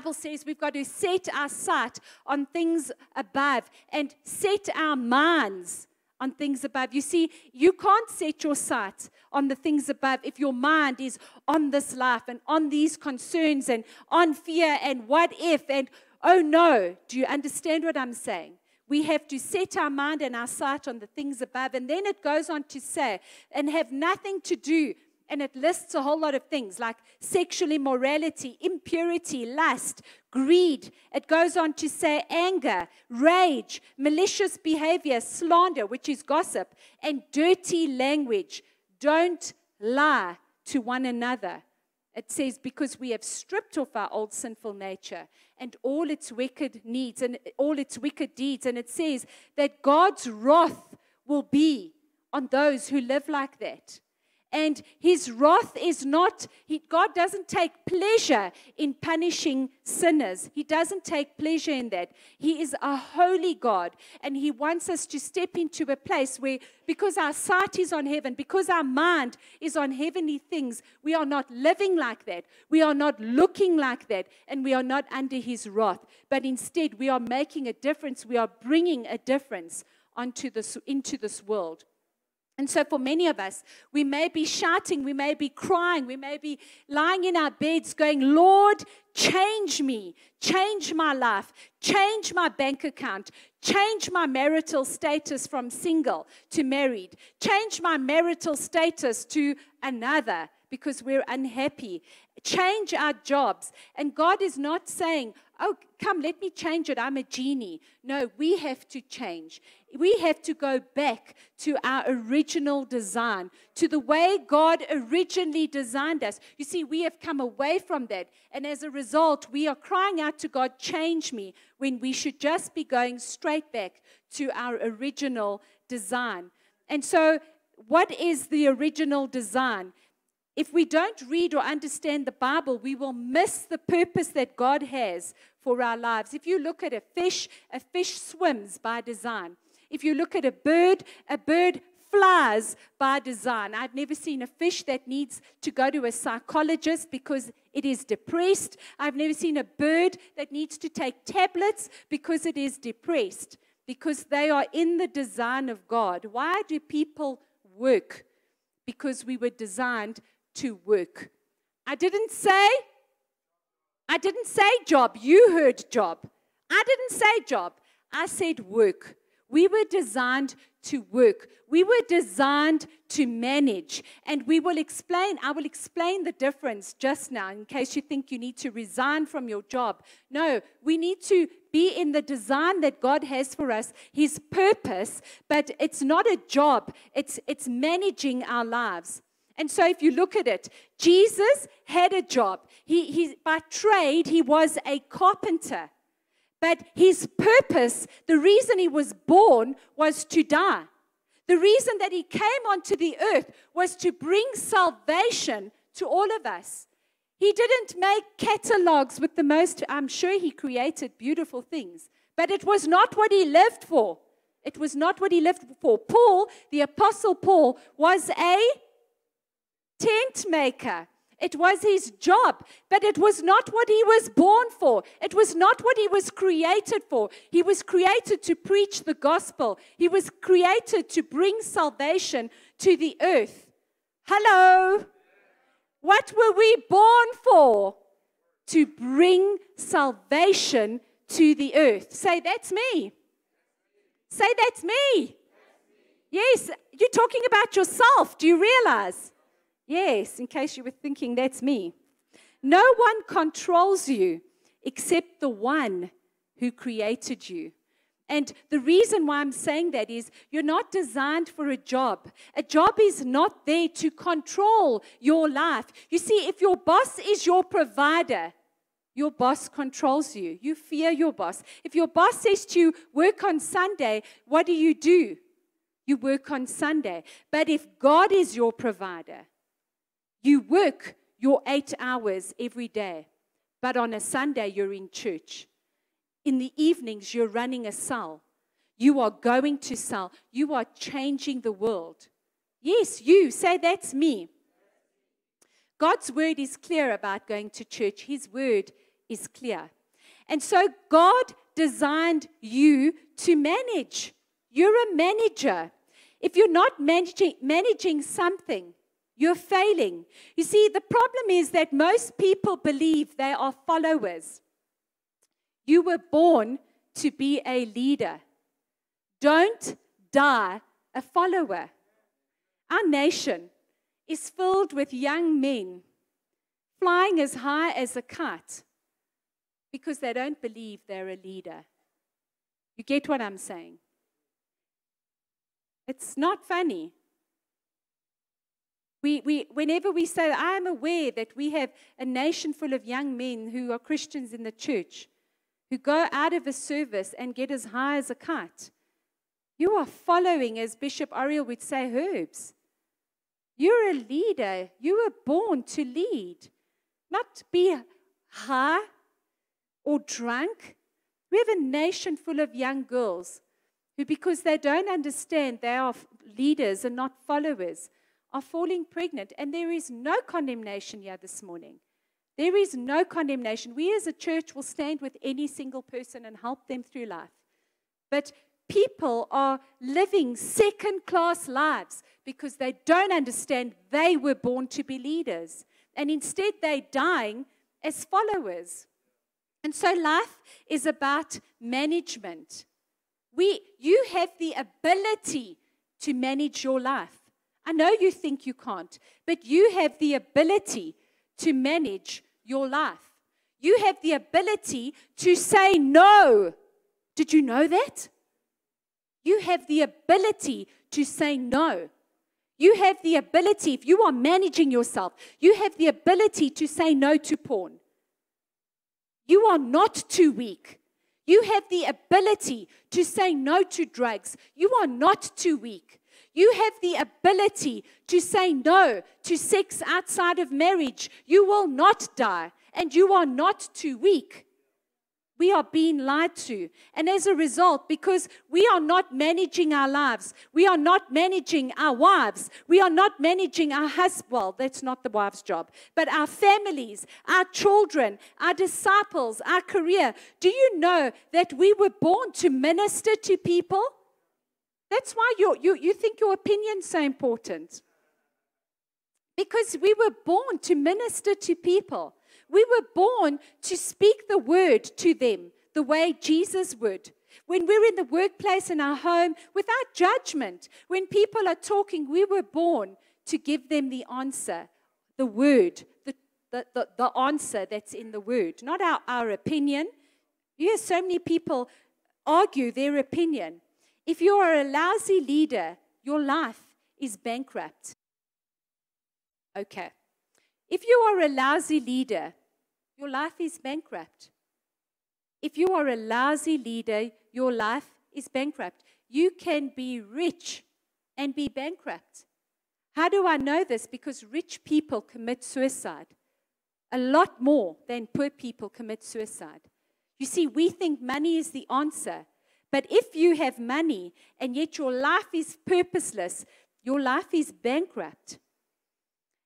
Bible says we've got to set our sight on things above and set our minds on things above. You see, you can't set your sight on the things above if your mind is on this life and on these concerns and on fear and what if and oh no. Do you understand what I'm saying? We have to set our mind and our sight on the things above. And then it goes on to say, and have nothing to do. And it lists a whole lot of things like sexual immorality, impurity, lust, greed. It goes on to say anger, rage, malicious behavior, slander, which is gossip, and dirty language. Don't lie to one another. It says, because we have stripped off our old sinful nature and all its wicked needs and all its wicked deeds. And it says that God's wrath will be on those who live like that. And his wrath is not, God doesn't take pleasure in punishing sinners. He doesn't take pleasure in that. He is a holy God. And he wants us to step into a place where, because our sight is on heaven, because our mind is on heavenly things, we are not living like that. We are not looking like that. And we are not under his wrath. But instead, we are making a difference. We are bringing a difference into this world. And so for many of us, we may be shouting, we may be crying, we may be lying in our beds going, Lord, change me, change my life, change my bank account, change my marital status from single to married, change my marital status to another because we're unhappy, change our jobs. And God is not saying, oh, come, let me change it. I'm a genie. No, we have to change. We have to go back to our original design, to the way God originally designed us. You see, we have come away from that. And as a result, we are crying out to God, change me, when we should just be going straight back to our original design. And so, what is the original design? If we don't read or understand the Bible, we will miss the purpose that God has for our lives. If you look at a fish swims by design. If you look at a bird flies by design. I've never seen a fish that needs to go to a psychologist because it is depressed. I've never seen a bird that needs to take tablets because it is depressed, because they are in the design of God. Why do people work? Because we were designed to work. I didn't say job. You heard job. I didn't say job. I said work. We were designed to work. We were designed to manage. And I will explain the difference just now in case you think you need to resign from your job. No, we need to be in the design that God has for us, his purpose, but it's not a job. It's managing our lives. And so if you look at it, Jesus had a job. He by trade, he was a carpenter. But his purpose, the reason he was born, was to die. The reason that he came onto the earth was to bring salvation to all of us. He didn't make catalogs with the most, I'm sure he created beautiful things, but it was not what he lived for. It was not what he lived for. Paul, the Apostle Paul, was a tent maker. It was his job, but it was not what he was born for. It was not what he was created for. He was created to preach the gospel. He was created to bring salvation to the earth. Hello? What were we born for? To bring salvation to the earth. Say, that's me. Say, that's me. Yes, you're talking about yourself. Do you realize? Yes, in case you were thinking, that's me. No one controls you except the one who created you. And the reason why I'm saying that is you're not designed for a job. A job is not there to control your life. You see, if your boss is your provider, your boss controls you. You fear your boss. If your boss says to you, work on Sunday, what do? You work on Sunday. But if God is your provider, you work your 8 hours every day, but on a Sunday you're in church. In the evenings you're running a cell. You are going to cell. You are changing the world. Yes, you. Say, that's me. God's word is clear about going to church. His word is clear. And so God designed you to manage. You're a manager. If you're not managing something, you're failing. You see, the problem is that most people believe they are followers. You were born to be a leader. Don't die a follower. Our nation is filled with young men flying as high as a kite because they don't believe they're a leader. You get what I'm saying? It's not funny. Whenever we say, I am aware that we have a nation full of young men who are Christians in the church, who go out of a service and get as high as a kite. You are following, as Bishop Ariel would say, herbs. You're a leader. You were born to lead, not be high or drunk. We have a nation full of young girls who, because they don't understand they are leaders and not followers, are falling pregnant. And there is no condemnation here this morning. There is no condemnation. We as a church will stand with any single person and help them through life. But people are living second-class lives because they don't understand they were born to be leaders. And instead they're dying as followers. And so life is about management. You have the ability to manage your life. I know you think you can't, but you have the ability to manage your life. You have the ability to say no. Did you know that? You have the ability to say no. You have the ability, if you are managing yourself, you have the ability to say no to porn. You are not too weak. You have the ability to say no to drugs. You are not too weak. You have the ability to say no to sex outside of marriage. You will not die, and you are not too weak. We are being lied to. And as a result, because we are not managing our lives, we are not managing our wives, we are not managing our husbands, well, that's not the wife's job, but our families, our children, our disciples, our career. Do you know that we were born to minister to people? That's why you think your opinion's so important. Because we were born to minister to people. We were born to speak the word to them the way Jesus would. When we're in the workplace, in our home, without judgment, when people are talking, we were born to give them the answer, the word, the answer that's in the word, not our opinion. You hear so many people argue their opinion. If you are a lousy leader, your life is bankrupt. Okay. If you are a lousy leader, your life is bankrupt. If you are a lousy leader, your life is bankrupt. You can be rich and be bankrupt. How do I know this? Because rich people commit suicide. A lot more than poor people commit suicide. You see, we think money is the answer. But if you have money and yet your life is purposeless, your life is bankrupt.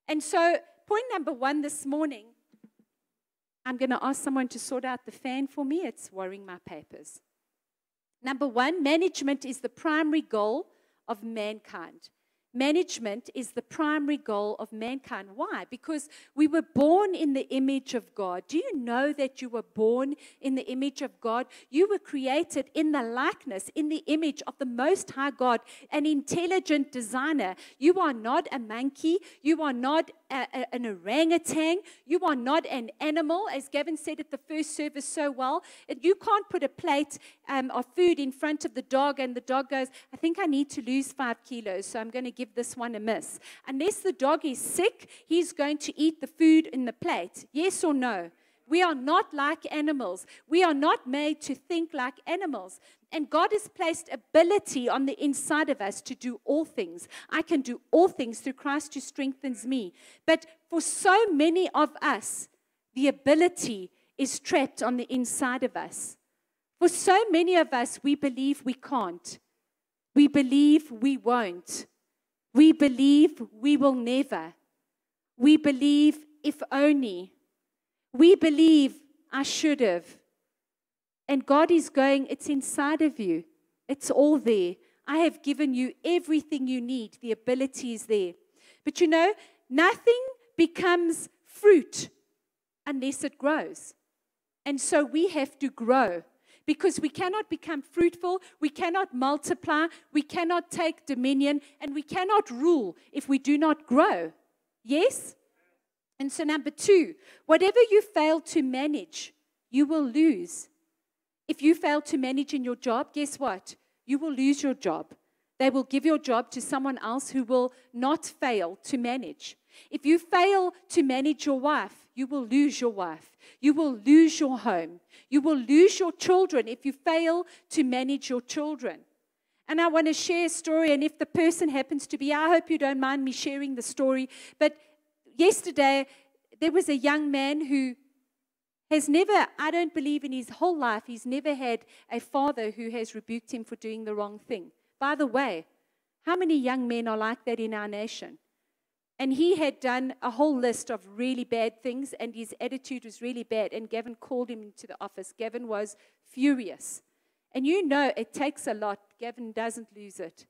And so, point number 1 this morning, I'm going to ask someone to sort out the fan for me. It's worrying my papers. Number 1, management is the primary goal of mankind. Management is the primary goal of mankind. Why? Because we were born in the image of God. Do you know that you were born in the image of God? You were created in the likeness, in the image of the Most High God, an intelligent designer. You are not a monkey. You are not an orangutan. You are not an animal, as Gavin said at the first service so well. You can't put a plate of food in front of the dog and the dog goes, I think I need to lose 5 kilos, so I'm going to give this one a miss. Unless the dog is sick, he's going to eat the food in the plate. Yes or no? We are not like animals. We are not made to think like animals. And God has placed ability on the inside of us to do all things. I can do all things through Christ who strengthens me. But for so many of us, the ability is trapped on the inside of us. For so many of us, we believe we can't. We believe we won't. We believe we will never. We believe if only. We believe I should have. And God is going, it's inside of you. It's all there. I have given you everything you need. The ability is there. But you know, nothing becomes fruit unless it grows. And so we have to grow. Because we cannot become fruitful, we cannot multiply, we cannot take dominion, and we cannot rule if we do not grow. Yes? And so number 2, whatever you fail to manage, you will lose. If you fail to manage in your job, guess what? You will lose your job. They will give your job to someone else who will not fail to manage. If you fail to manage your wife, you will lose your wife. You will lose your home. You will lose your children if you fail to manage your children. And I want to share a story, and if the person happens to be, I hope you don't mind me sharing the story, but yesterday there was a young man who has never, I don't believe in his whole life, he's never had a father who has rebuked him for doing the wrong thing. By the way, how many young men are like that in our nation? And he had done a whole list of really bad things, and his attitude was really bad. And Gavin called him into the office. Gavin was furious. And you know it takes a lot. Gavin doesn't lose it.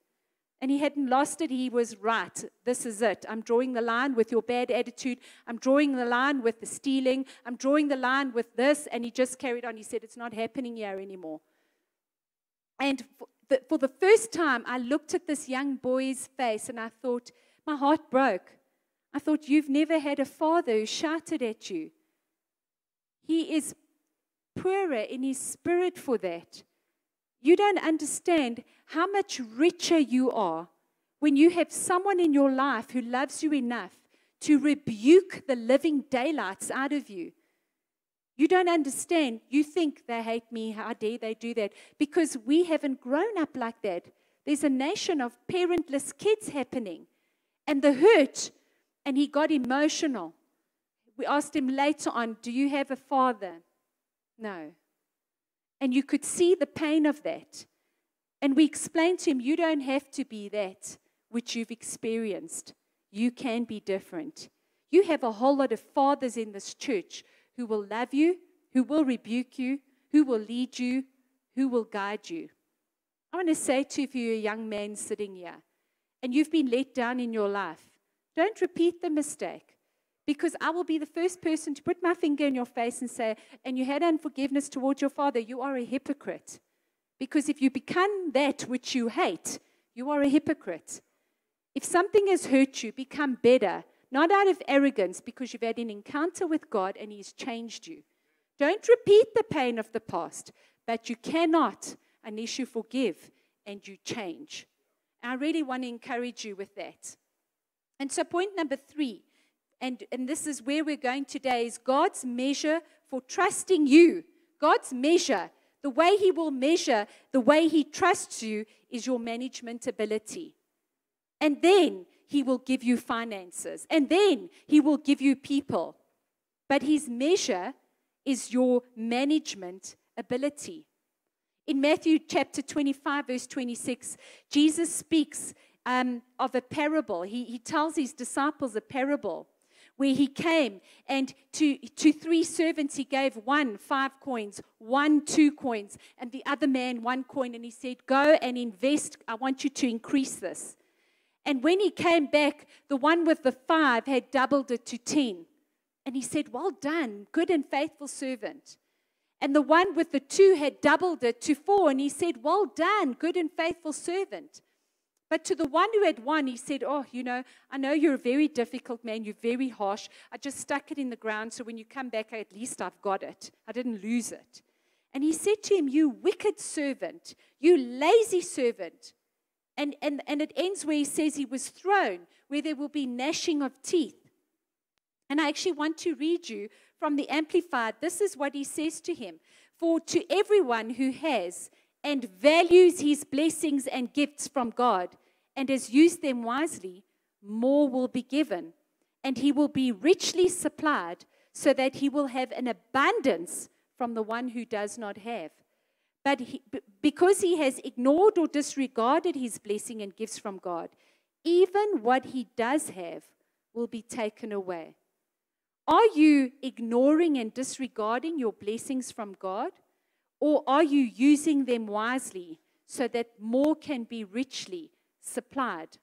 And he hadn't lost it. He was right. This is it. I'm drawing the line with your bad attitude. I'm drawing the line with the stealing. I'm drawing the line with this. And he just carried on. He said, it's not happening here anymore. And for the first time, I looked at this young boy's face and I thought, my heart broke. I thought, you've never had a father who shouted at you. He is poorer in his spirit for that. You don't understand how much richer you are when you have someone in your life who loves you enough to rebuke the living daylights out of you. You don't understand. You think they hate me. How dare they do that? Because we haven't grown up like that. There's a nation of parentless kids happening. And the hurt, and he got emotional. We asked him later on, do you have a father? No. And you could see the pain of that. And we explained to him, you don't have to be that which you've experienced. You can be different. You have a whole lot of fathers in this church who will love you, who will rebuke you, who will lead you, who will guide you. I want to say to you, if you're a young man sitting here, and you've been let down in your life, don't repeat the mistake. Because I will be the first person to put my finger in your face and say, and you had unforgiveness towards your father, you are a hypocrite. Because if you become that which you hate, you are a hypocrite. If something has hurt you, become better. Not out of arrogance, because you've had an encounter with God and He's changed you. Don't repeat the pain of the past, but you cannot unless you forgive and you change. I really want to encourage you with that. And so point number 3, and this is where we're going today, is God's measure for trusting you. God's measure, the way He will measure, the way He trusts you is your management ability. And then He will give you finances. And then He will give you people. But His measure is your management ability. In Matthew chapter 25, verse 26, Jesus speaks of a parable. He tells His disciples a parable where He came and to 3 servants He gave one 5 coins, one 2 coins, and the other man 1 coin. And He said, go and invest. I want you to increase this. And when he came back, the one with the 5 had doubled it to 10. And He said, well done, good and faithful servant. And the one with the 2 had doubled it to 4. And He said, well done, good and faithful servant. But to the one who had 1, He said, oh, I know you're a very difficult man. You're very harsh. I just stuck it in the ground, so when you come back, at least I've got it. I didn't lose it. And He said to him, you wicked servant, you lazy servant. And it ends where He says He was thrown, where there will be gnashing of teeth. And I actually want to read you from the Amplified. This is what He says to him. For to everyone who has and values his blessings and gifts from God and has used them wisely, more will be given. And he will be richly supplied so that he will have an abundance from the one who does not have. But because he has ignored or disregarded his blessing and gifts from God, even what he does have will be taken away. Are you ignoring and disregarding your blessings from God? Or are you using them wisely so that more can be richly supplied?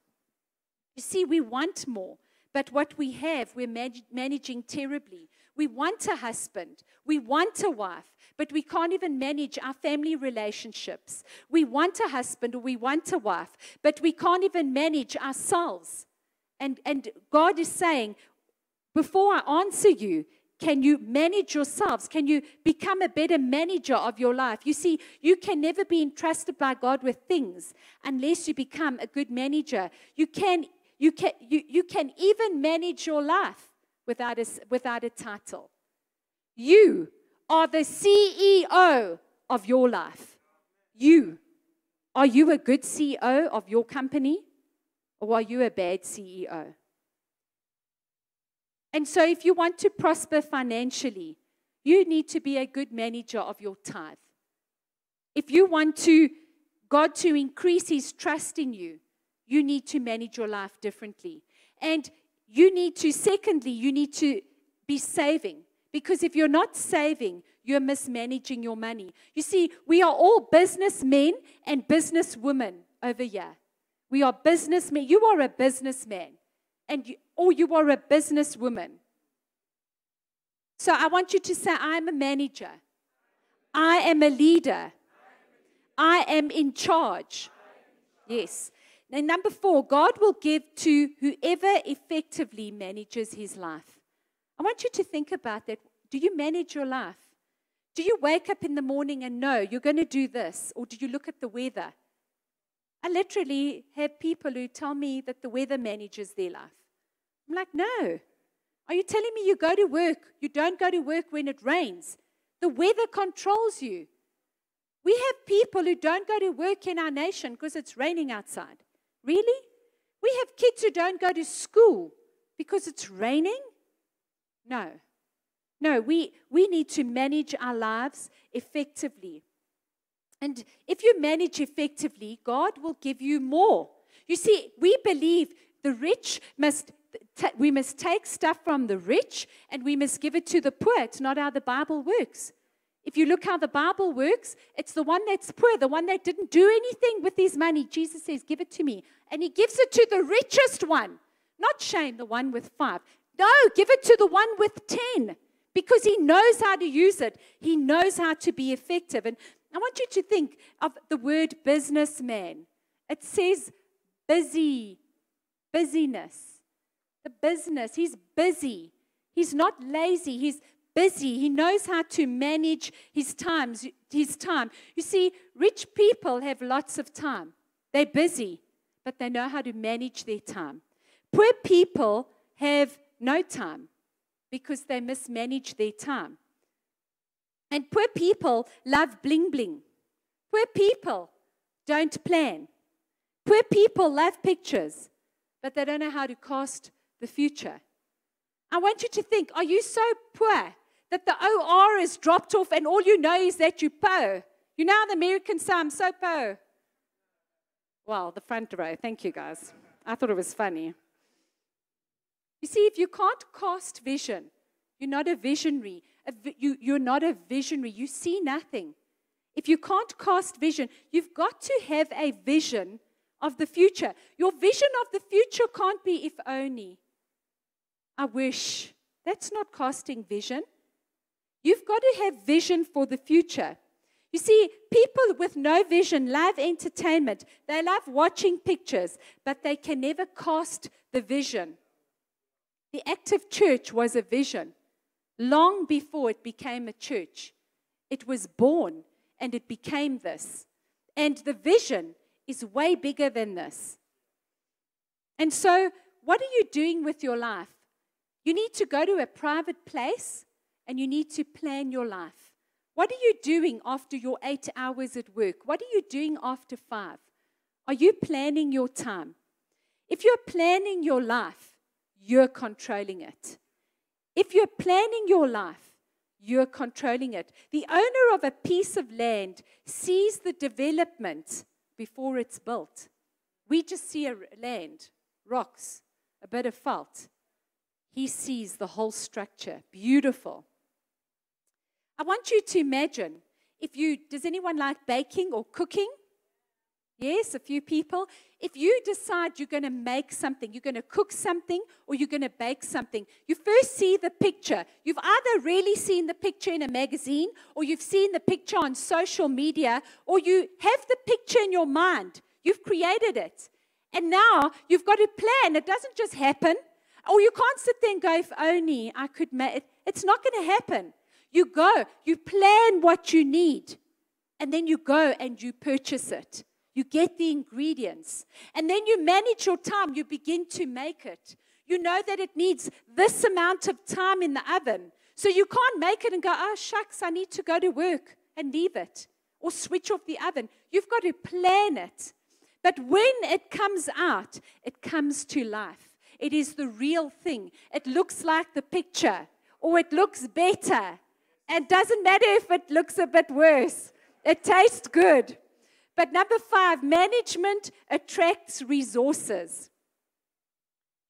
You see, we want more, but what we have, we're managing terribly. We want a husband, we want a wife, but we can't even manage our family relationships. We want a husband or we want a wife, but we can't even manage ourselves. And God is saying, before I answer you, can you manage yourselves? Can you become a better manager of your life? You see, you can never be entrusted by God with things unless you become a good manager. You can even manage your life without a title. You are the CEO of your life. Are you a good CEO of your company, or are you a bad CEO? And so if you want to prosper financially, you need to be a good manager of your tithe. If you want God to increase His trust in you, you need to manage your life differently. And secondly, you need to be saving. Because if you're not saving, you're mismanaging your money. You see, we are all businessmen and businesswomen over here. We are businessmen. You are a businessman. Or you are a businesswoman. So I want you to say, I'm a manager. I am a leader. I am in charge. Yes. And number 4, God will give to whoever effectively manages his life. I want you to think about that. Do you manage your life? Do you wake up in the morning and know you're going to do this? Or do you look at the weather? I literally have people who tell me that the weather manages their life. I'm like, no. Are you telling me you go to work? You don't go to work when it rains. The weather controls you. We have people who don't go to work in our nation because it's raining outside. Really? We have kids who don't go to school because it's raining? No. No, we need to manage our lives effectively. And if you manage effectively, God will give you more. You see, we believe the rich we must take stuff from the rich and we must give it to the poor. It's not how the Bible works. If you look how the Bible works, it's the one that's poor, the one that didn't do anything with his money. Jesus says, give it to me. And he gives it to the richest one. Not shame the one with 5. No, give it to the one with 10. Because he knows how to use it. He knows how to be effective. And I want you to think of the word businessman. It says busyness. The business. He's busy. He's not lazy. He's busy. He knows how to manage his time. You see, rich people have lots of time. They're busy, but they know how to manage their time. Poor people have no time because they mismanage their time. And poor people love bling bling. Poor people don't plan. Poor people love pictures, but they don't know how to cast the future. I want you to think, are you so poor that the OR is dropped off and all you know is that you po? You know how the Americans say, I'm so po. Well, the front row. Thank you, guys. I thought it was funny. You see, if you can't cast vision, you're not a visionary. You're not a visionary. You see nothing. If you can't cast vision, you've got to have a vision of the future. Your vision of the future can't be if only. I wish. That's not casting vision. You've got to have vision for the future. You see, people with no vision love entertainment. They love watching pictures, but they can never cast the vision. The active church was a vision. Long before it became a church, it was born and it became this. And the vision is way bigger than this. And so, what are you doing with your life? You need to go to a private place and you need to plan your life. What are you doing after your 8 hours at work? What are you doing after 5? Are you planning your time? If you're planning your life, you're controlling it. If you're planning your life, you're controlling it. The owner of a piece of land sees the development before it's built. We just see a land, rocks, a bit of fault. He sees the whole structure. Beautiful. I want you to imagine, does anyone like baking or cooking? Yes, a few people. If you decide you're going to make something, you're going to cook something, or you're going to bake something, you first see the picture. You've either really seen the picture in a magazine, or you've seen the picture on social media, or you have the picture in your mind. You've created it. And now you've got to plan. It doesn't just happen. Or you can't sit there and go, if only I could make it. It's not going to happen. You go, you plan what you need, and then you go and you purchase it. You get the ingredients, and then you manage your time. You begin to make it. You know that it needs this amount of time in the oven. So you can't make it and go, oh, shucks, I need to go to work and leave it, or switch off the oven. You've got to plan it. But when it comes out, it comes to life. It is the real thing. It looks like the picture, or it looks better. And doesn't matter if it looks a bit worse. It tastes good. But number 5, management attracts resources.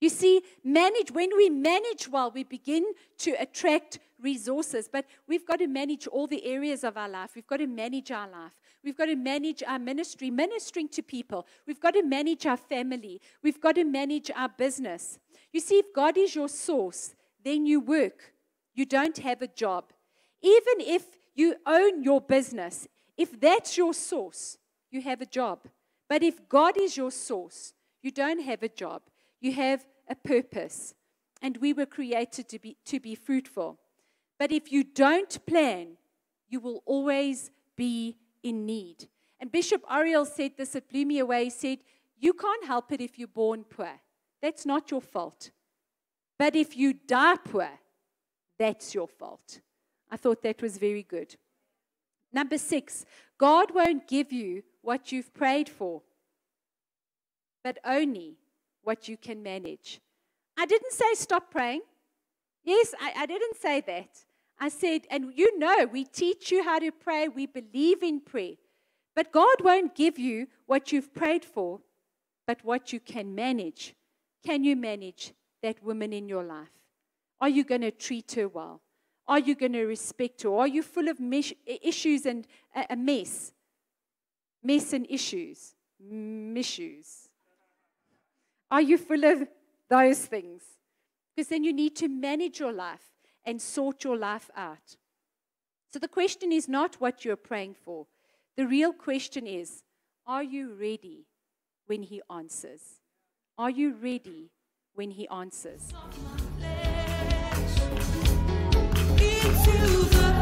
You see, when we manage well, we begin to attract resources. But we've got to manage all the areas of our life. We've got to manage our life. We've got to manage our ministry, ministering to people. We've got to manage our family. We've got to manage our business. You see, if God is your source, then you work. You don't have a job. Even if you own your business, if that's your source, you have a job. But if God is your source, you don't have a job. You have a purpose. And we were created to be fruitful. But if you don't plan, you will always be in need. And Bishop Oriel said this, it blew me away. He said, you can't help it if you're born poor. That's not your fault. But if you die poor, that's your fault. I thought that was very good. Number 6, God won't give you what you've prayed for, but only what you can manage. I didn't say stop praying. Yes, I didn't say that. I said, and you know, we teach you how to pray. We believe in prayer. But God won't give you what you've prayed for, but what you can manage. Can you manage that woman in your life? Are you going to treat her well? Are you going to respect her? Are you full of issues and a mess? Mess and issues. Missues. Are you full of those things? Because then you need to manage your life and sort your life out. So the question is not what you're praying for. The real question is, are you ready when He answers? Are you ready when He answers? Into the